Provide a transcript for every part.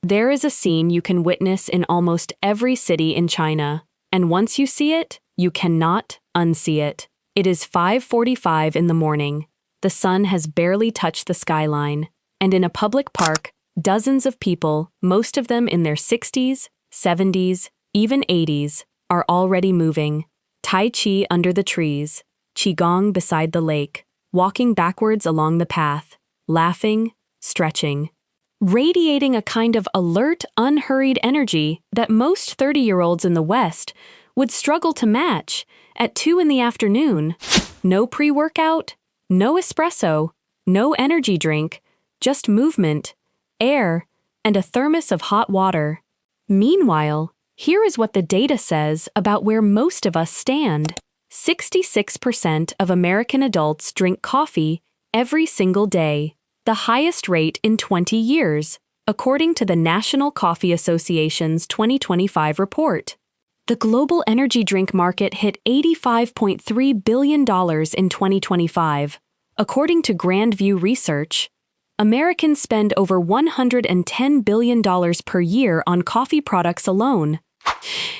There is a scene you can witness in almost every city in China, and once you see it, you cannot unsee it. It is 5:45 in the morning. The sun has barely touched the skyline, and in a public park, dozens of people, most of them in their 60s, 70s, even 80s, are already moving. Tai Chi under the trees, Qigong beside the lake, walking backwards along the path, laughing, stretching, radiating a kind of alert, unhurried energy that most 30-year-olds in the West would struggle to match at 2 in the afternoon. No pre-workout, no espresso, no energy drink, just movement, air, and a thermos of hot water. Meanwhile, here is what the data says about where most of us stand. 66% of American adults drink coffee every single day, the highest rate in 20 years, according to the National Coffee Association's 2025 report. The global energy drink market hit $85.3 billion in 2025. According to Grand View Research, Americans spend over $110 billion per year on coffee products alone.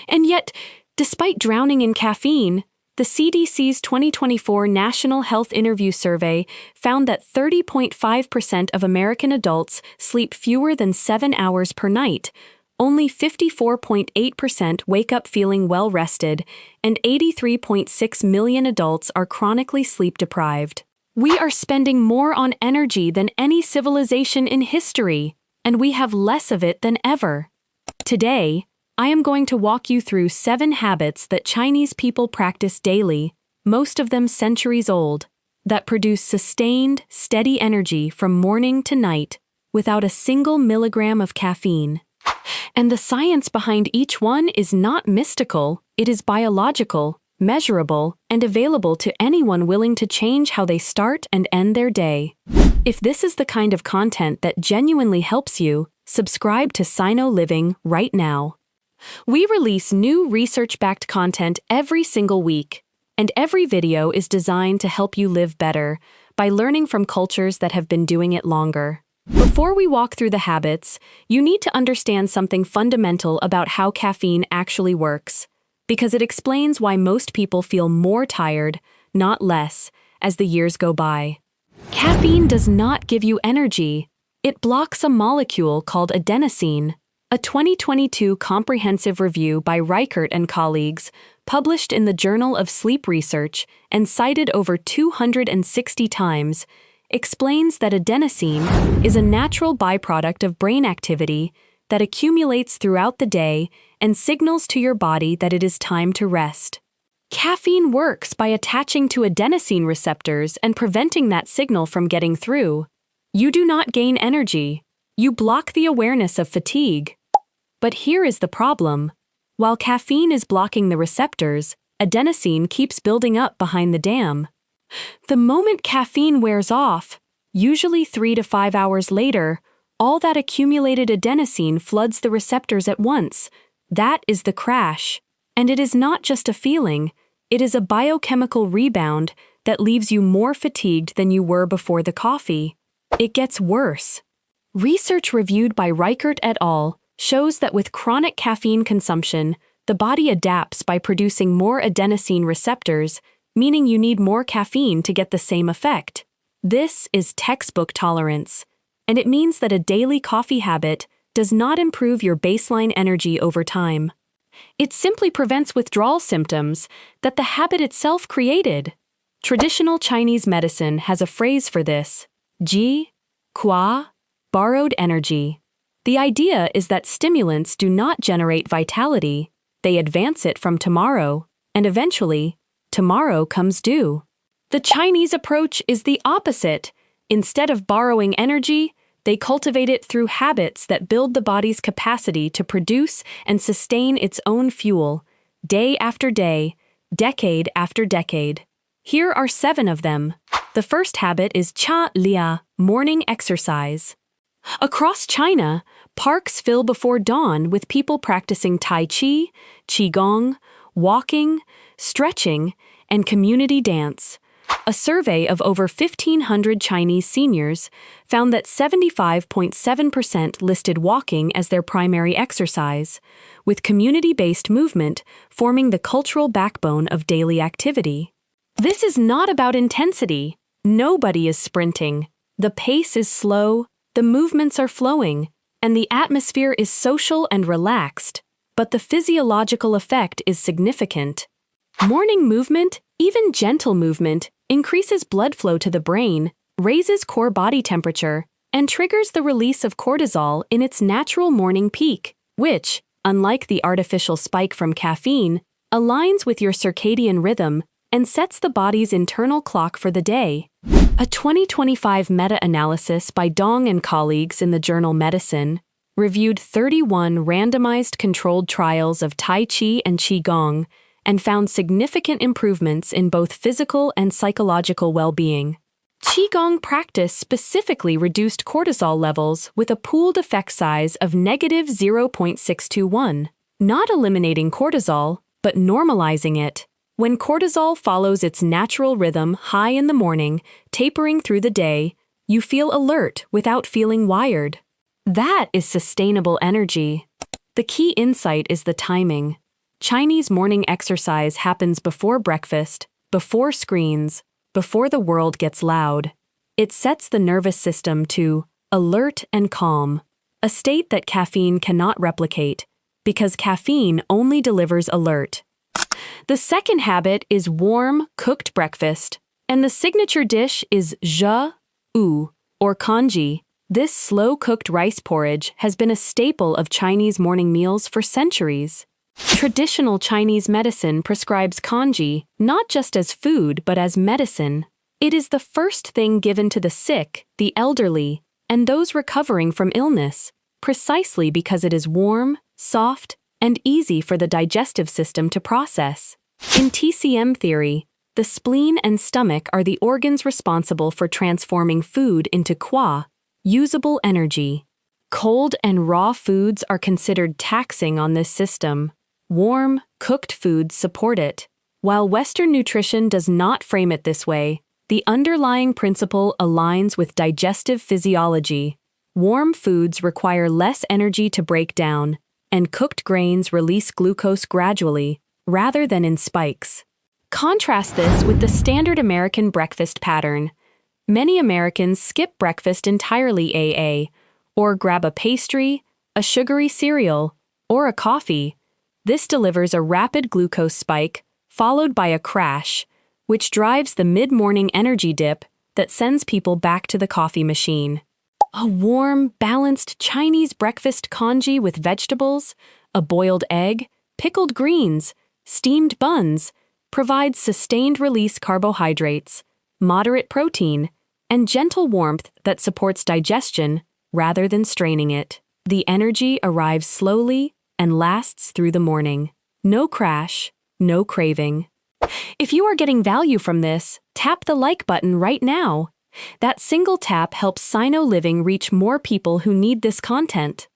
And yet, despite drowning in caffeine, the CDC's 2024 National Health Interview Survey found that 30.5% of American adults sleep fewer than 7 hours per night, only 54.8% wake up feeling well-rested, and 83.6 million adults are chronically sleep-deprived. We are spending more on energy than any civilization in history, and we have less of it than ever. Today, I am going to walk you through 7 habits that Chinese people practice daily, most of them centuries old, that produce sustained, steady energy from morning to night without a single milligram of caffeine. And the science behind each one is not mystical, it is biological, measurable, and available to anyone willing to change how they start and end their day. If this is the kind of content that genuinely helps you, subscribe to Sino Living right now. We release new research-backed content every single week, and every video is designed to help you live better by learning from cultures that have been doing it longer. Before we walk through the habits, you need to understand something fundamental about how caffeine actually works, because it explains why most people feel more tired, not less, as the years go by. Caffeine does not give you energy. It blocks a molecule called adenosine. A 2022 comprehensive review by Reichert and colleagues, published in the Journal of Sleep Research and cited over 260 times, explains that adenosine is a natural byproduct of brain activity that accumulates throughout the day and signals to your body that it is time to rest. Caffeine works by attaching to adenosine receptors and preventing that signal from getting through. You do not gain energy. You block the awareness of fatigue. But here is the problem. While caffeine is blocking the receptors, adenosine keeps building up behind the dam. The moment caffeine wears off, usually 3 to 5 hours later, all that accumulated adenosine floods the receptors at once. That is the crash. And it is not just a feeling, it is a biochemical rebound that leaves you more fatigued than you were before the coffee. It gets worse. Research reviewed by Reichert et al. Shows that with chronic caffeine consumption, the body adapts by producing more adenosine receptors, meaning you need more caffeine to get the same effect. This is textbook tolerance, and it means that a daily coffee habit does not improve your baseline energy over time. It simply prevents withdrawal symptoms that the habit itself created. Traditional Chinese medicine has a phrase for this: ji, qua, borrowed energy. The idea is that stimulants do not generate vitality, they advance it from tomorrow, and eventually, tomorrow comes due. The Chinese approach is the opposite. Instead of borrowing energy, they cultivate it through habits that build the body's capacity to produce and sustain its own fuel, day after day, decade after decade. Here are 7 of them. The first habit is cha lia, morning exercise. Across China, parks fill before dawn with people practicing Tai Chi, Qigong, walking, stretching, and community dance. A survey of over 1,500 Chinese seniors found that 75.7% listed walking as their primary exercise, with community-based movement forming the cultural backbone of daily activity. This is not about intensity. Nobody is sprinting. The pace is slow, the movements are flowing, and the atmosphere is social and relaxed, but the physiological effect is significant. Morning movement, even gentle movement, increases blood flow to the brain, raises core body temperature, and triggers the release of cortisol in its natural morning peak, which, unlike the artificial spike from caffeine, aligns with your circadian rhythm and sets the body's internal clock for the day. A 2025 meta-analysis by Dong and colleagues in the journal Medicine reviewed 31 randomized controlled trials of Tai Chi and Qigong and found significant improvements in both physical and psychological well-being. Qigong practice specifically reduced cortisol levels with a pooled effect size of -0.621, not eliminating cortisol, but normalizing it. When cortisol follows its natural rhythm high in the morning, tapering through the day, you feel alert without feeling wired. That is sustainable energy. The key insight is the timing. Chinese morning exercise happens before breakfast, before screens, before the world gets loud. It sets the nervous system to alert and calm, a state that caffeine cannot replicate, because caffeine only delivers alert. The second habit is warm, cooked breakfast, and the signature dish is zhe ou, or congee. This slow-cooked rice porridge has been a staple of Chinese morning meals for centuries. Traditional Chinese medicine prescribes congee not just as food but as medicine. It is the first thing given to the sick, the elderly, and those recovering from illness, precisely because it is warm, soft, and easy for the digestive system to process. In TCM theory, the spleen and stomach are the organs responsible for transforming food into qi, usable energy. Cold and raw foods are considered taxing on this system. Warm, cooked foods support it. While Western nutrition does not frame it this way, the underlying principle aligns with digestive physiology. Warm foods require less energy to break down, and cooked grains release glucose gradually, rather than in spikes. Contrast this with the standard American breakfast pattern. Many Americans skip breakfast entirely or grab a pastry, a sugary cereal, or a coffee. This delivers a rapid glucose spike, followed by a crash, which drives the mid-morning energy dip that sends people back to the coffee machine. A warm, balanced Chinese breakfast congee with vegetables, a boiled egg, pickled greens, steamed buns, provides sustained-release carbohydrates, moderate protein, and gentle warmth that supports digestion rather than straining it. The energy arrives slowly and lasts through the morning. No crash, no craving. If you are getting value from this, tap the like button right now. That single tap helps Sino Living reach more people who need this content.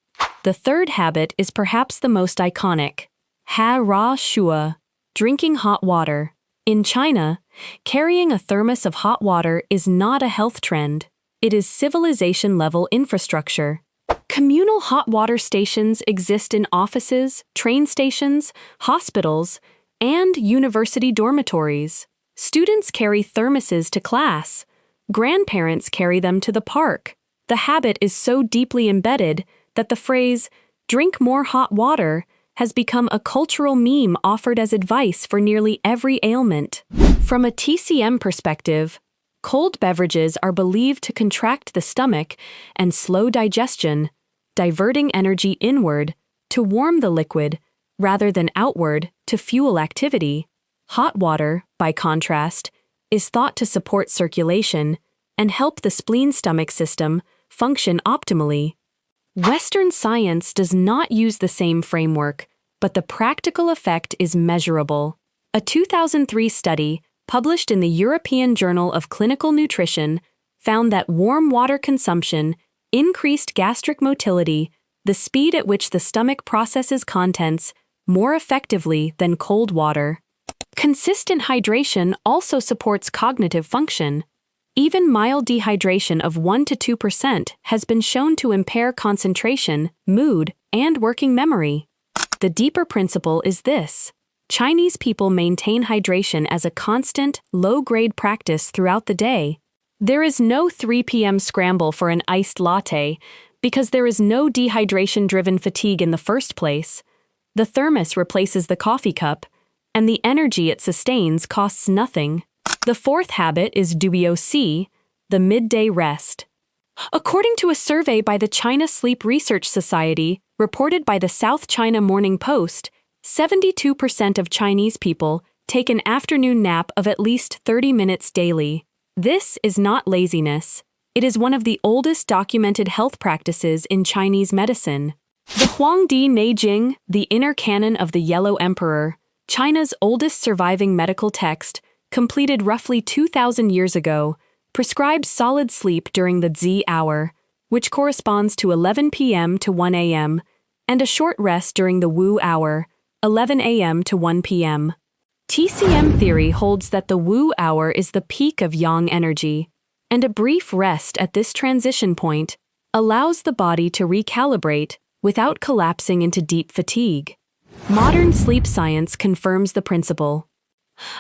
The third habit is perhaps the most iconic. Ha Ra Shua, drinking hot water. In China, carrying a thermos of hot water is not a health trend. It is civilization-level infrastructure. Communal hot water stations exist in offices, train stations, hospitals, and university dormitories. Students carry thermoses to class. Grandparents carry them to the park. The habit is so deeply embedded that the phrase, "drink more hot water," has become a cultural meme offered as advice for nearly every ailment. From a TCM perspective, cold beverages are believed to contract the stomach and slow digestion, diverting energy inward to warm the liquid rather than outward to fuel activity. Hot water, by contrast, is thought to support circulation and help the spleen-stomach system function optimally. Western science does not use the same framework, but the practical effect is measurable. A 2003 study, published in the European Journal of Clinical Nutrition, found that warm water consumption increased gastric motility, the speed at which the stomach processes contents, more effectively than cold water. Consistent hydration also supports cognitive function. Even mild dehydration of 1 to 2% has been shown to impair concentration, mood, and working memory. The deeper principle is this: Chinese people maintain hydration as a constant, low-grade practice throughout the day. There is no 3 p.m. scramble for an iced latte because there is no dehydration-driven fatigue in the first place. The thermos replaces the coffee cup, and the energy it sustains costs nothing. The fourth habit is Duo C, the midday rest. According to a survey by the China Sleep Research Society, reported by the South China Morning Post, 72% of Chinese people take an afternoon nap of at least 30 minutes daily. This is not laziness. It is one of the oldest documented health practices in Chinese medicine. The Huangdi Neijing, the Inner Canon of the Yellow Emperor, China's oldest surviving medical text, completed roughly 2,000 years ago, prescribes solid sleep during the Zi hour, which corresponds to 11 p.m. to 1 a.m., and a short rest during the Wu hour, 11 a.m. to 1 p.m. TCM theory holds that the Wu hour is the peak of yang energy, and a brief rest at this transition point allows the body to recalibrate without collapsing into deep fatigue. Modern sleep science confirms the principle.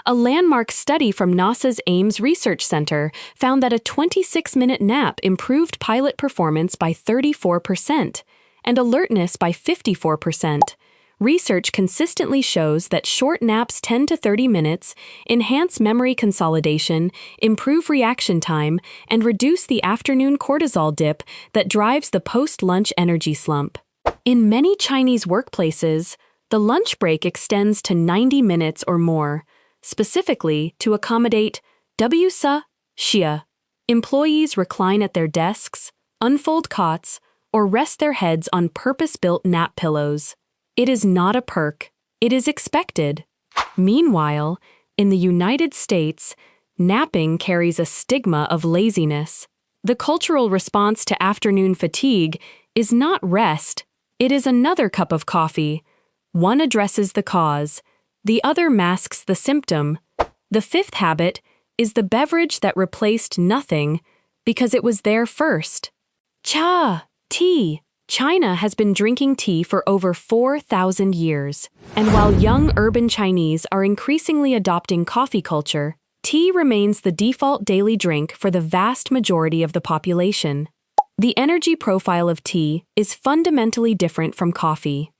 A landmark study from NASA's Ames Research Center found that a 26-minute nap improved pilot performance by 34% and alertness by 54%. Research consistently shows that short naps 10 to 30 minutes enhance memory consolidation, improve reaction time, and reduce the afternoon cortisol dip that drives the post-lunch energy slump. In many Chinese workplaces, the lunch break extends to 90 minutes or more, specifically to accommodate WSA, Xia. Employees recline at their desks, unfold cots, or rest their heads on purpose-built nap pillows. It is not a perk, it is expected. Meanwhile, in the United States, napping carries a stigma of laziness. The cultural response to afternoon fatigue is not rest, it is another cup of coffee. One addresses the cause, the other masks the symptom. The fifth habit is the beverage that replaced nothing because it was there first. Cha, tea. China has been drinking tea for over 4,000 years, and while young urban Chinese are increasingly adopting coffee culture, tea remains the default daily drink for the vast majority of the population. The energy profile of tea is fundamentally different from coffee.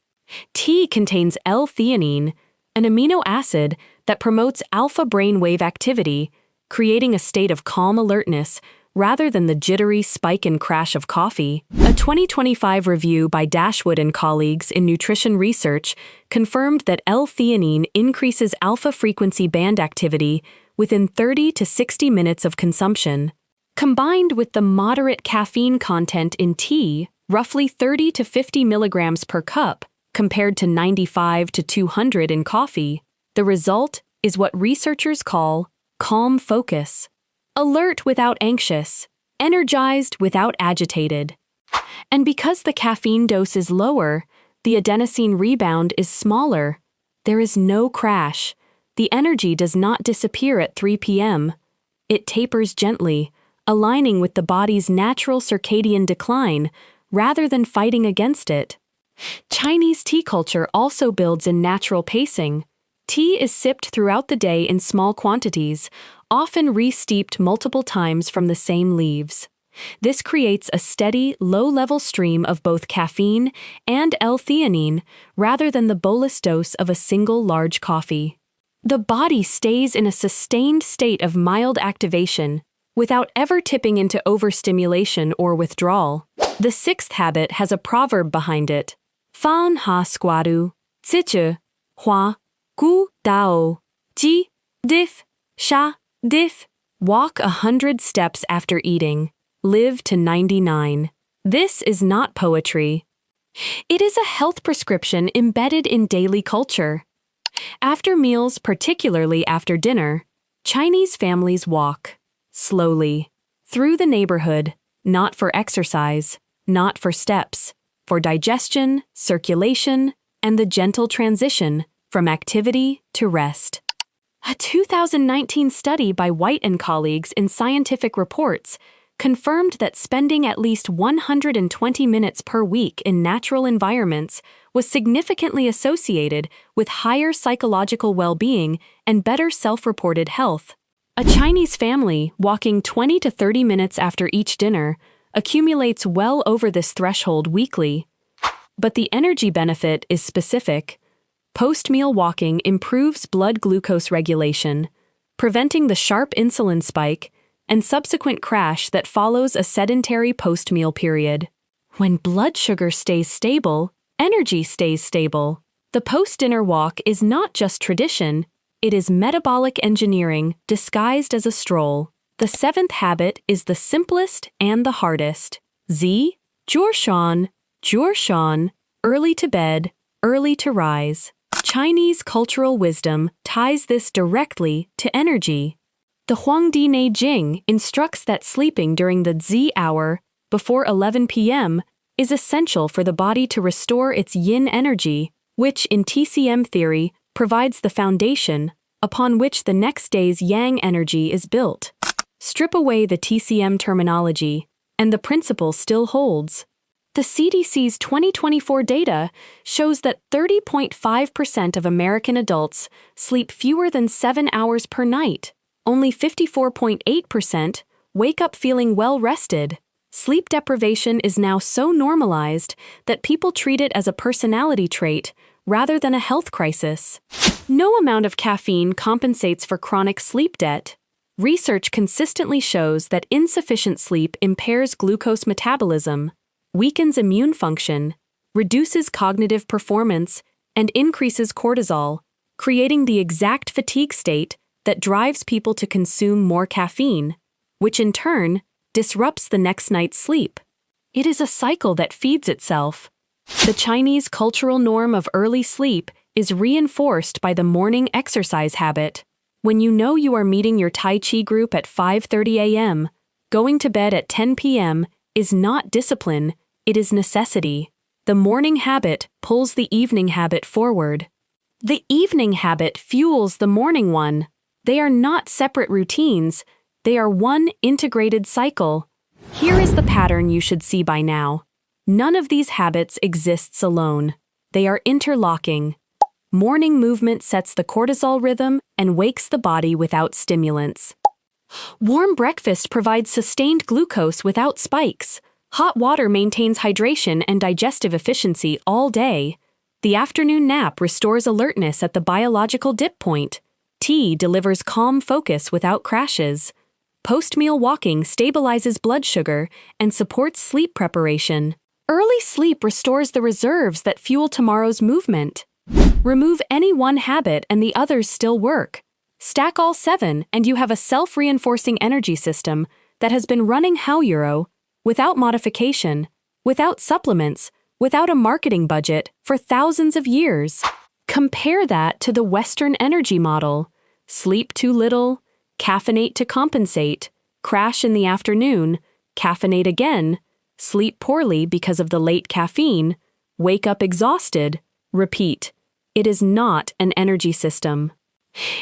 Tea contains L-theanine, an amino acid that promotes alpha brainwave activity, creating a state of calm alertness rather than the jittery spike and crash of coffee. A 2025 review by Dashwood and colleagues in nutrition research confirmed that L-theanine increases alpha-frequency band activity within 30 to 60 minutes of consumption. Combined with the moderate caffeine content in tea, roughly 30 to 50 milligrams per cup, compared to 95 to 200 in coffee, the result is what researchers call calm focus. Alert without anxious, energized without agitated. And because the caffeine dose is lower, the adenosine rebound is smaller. There is no crash. The energy does not disappear at 3 p.m. It tapers gently, aligning with the body's natural circadian decline rather than fighting against it. Chinese tea culture also builds in natural pacing. Tea is sipped throughout the day in small quantities, often re-steeped multiple times from the same leaves. This creates a steady, low-level stream of both caffeine and L-theanine rather than the bolus dose of a single large coffee. The body stays in a sustained state of mild activation without ever tipping into overstimulation or withdrawal. The sixth habit has a proverb behind it. Fan ha squadu, zichu, hua, gu dao, ji, dif, sha, dif. Walk 100 steps after eating. Live to 99. This is not poetry. It is a health prescription embedded in daily culture. After meals, particularly after dinner, Chinese families walk, slowly, through the neighborhood, not for exercise, not for steps, for digestion, circulation, and the gentle transition from activity to rest. A 2019 study by White and colleagues in Scientific Reports confirmed that spending at least 120 minutes per week in natural environments was significantly associated with higher psychological well-being and better self-reported health. A Chinese family walking 20 to 30 minutes after each dinner accumulates well over this threshold weekly. But the energy benefit is specific. Post-meal walking improves blood glucose regulation, preventing the sharp insulin spike and subsequent crash that follows a sedentary post-meal period. When blood sugar stays stable, energy stays stable. The post-dinner walk is not just tradition, it is metabolic engineering disguised as a stroll. The seventh habit is the simplest and the hardest. Z, Jurshan, early to bed, early to rise. Chinese cultural wisdom ties this directly to energy. The Huangdi Neijing instructs that sleeping during the Z hour, before 11 p.m., is essential for the body to restore its yin energy, which, in TCM theory, provides the foundation upon which the next day's yang energy is built. Strip away the TCM terminology, and the principle still holds. The CDC's 2024 data shows that 30.5% of American adults sleep fewer than 7 hours per night. Only 54.8% wake up feeling well-rested. Sleep deprivation is now so normalized that people treat it as a personality trait rather than a health crisis. No amount of caffeine compensates for chronic sleep debt. Research consistently shows that insufficient sleep impairs glucose metabolism, weakens immune function, reduces cognitive performance, and increases cortisol, creating the exact fatigue state that drives people to consume more caffeine, which in turn disrupts the next night's sleep. It is a cycle that feeds itself. The Chinese cultural norm of early sleep is reinforced by the morning exercise habit. When you know you are meeting your Tai Chi group at 5:30 a.m., going to bed at 10 p.m. is not discipline, it is necessity. The morning habit pulls the evening habit forward. The evening habit fuels the morning one. They are not separate routines, they are one integrated cycle. Here is the pattern you should see by now. None of these habits exists alone. They are interlocking. Morning movement sets the cortisol rhythm and wakes the body without stimulants. Warm breakfast provides sustained glucose without spikes. Hot water maintains hydration and digestive efficiency all day. The afternoon nap restores alertness at the biological dip point. Tea delivers calm focus without crashes. Post-meal walking stabilizes blood sugar and supports sleep preparation. Early sleep restores the reserves that fuel tomorrow's movement. Remove any one habit and the others still work. Stack all 7 and you have a self-reinforcing energy system that has been running Haoyuro, without modification, without supplements, without a marketing budget for thousands of years. Compare that to the Western energy model. Sleep too little, caffeinate to compensate, crash in the afternoon, caffeinate again, sleep poorly because of the late caffeine, wake up exhausted, repeat. It is not an energy system.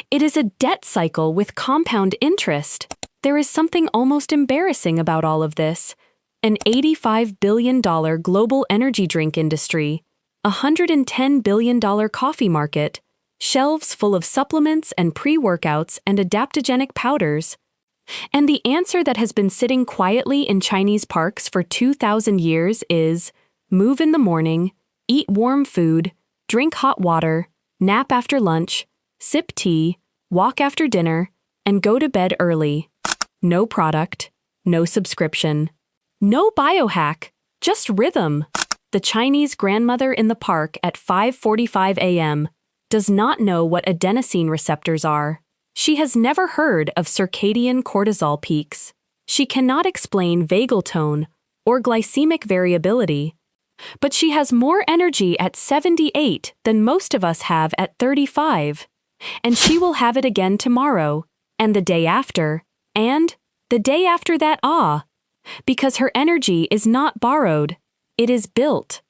It is a debt cycle with compound interest. There is something almost embarrassing about all of this. An $85 billion global energy drink industry, a $110 billion coffee market, shelves full of supplements and pre-workouts and adaptogenic powders. And the answer that has been sitting quietly in Chinese parks for 2,000 years is move in the morning, eat warm food, drink hot water, nap after lunch, sip tea, walk after dinner, and go to bed early. No product, no subscription. No biohack, just rhythm. The Chinese grandmother in the park at 5:45 a.m. does not know what adenosine receptors are. She has never heard of circadian cortisol peaks. She cannot explain vagal tone or glycemic variability. But she has more energy at 78 than most of us have at 35. And she will have it again tomorrow, and the day after, and the day after that, because her energy is not borrowed, it is built.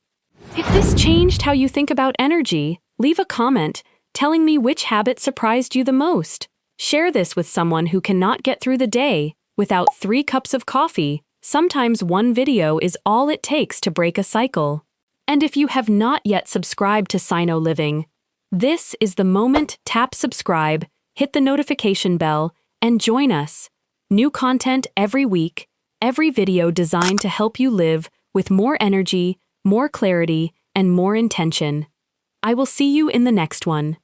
If this changed how you think about energy, leave a comment telling me which habit surprised you the most. Share this with someone who cannot get through the day without 3 cups of coffee. Sometimes one video is all it takes to break a cycle. And if you have not yet subscribed to Sino Living, this is the moment. Tap subscribe, hit the notification bell, and join us. New content every week, every video designed to help you live with more energy, more clarity, and more intention. I will see you in the next one.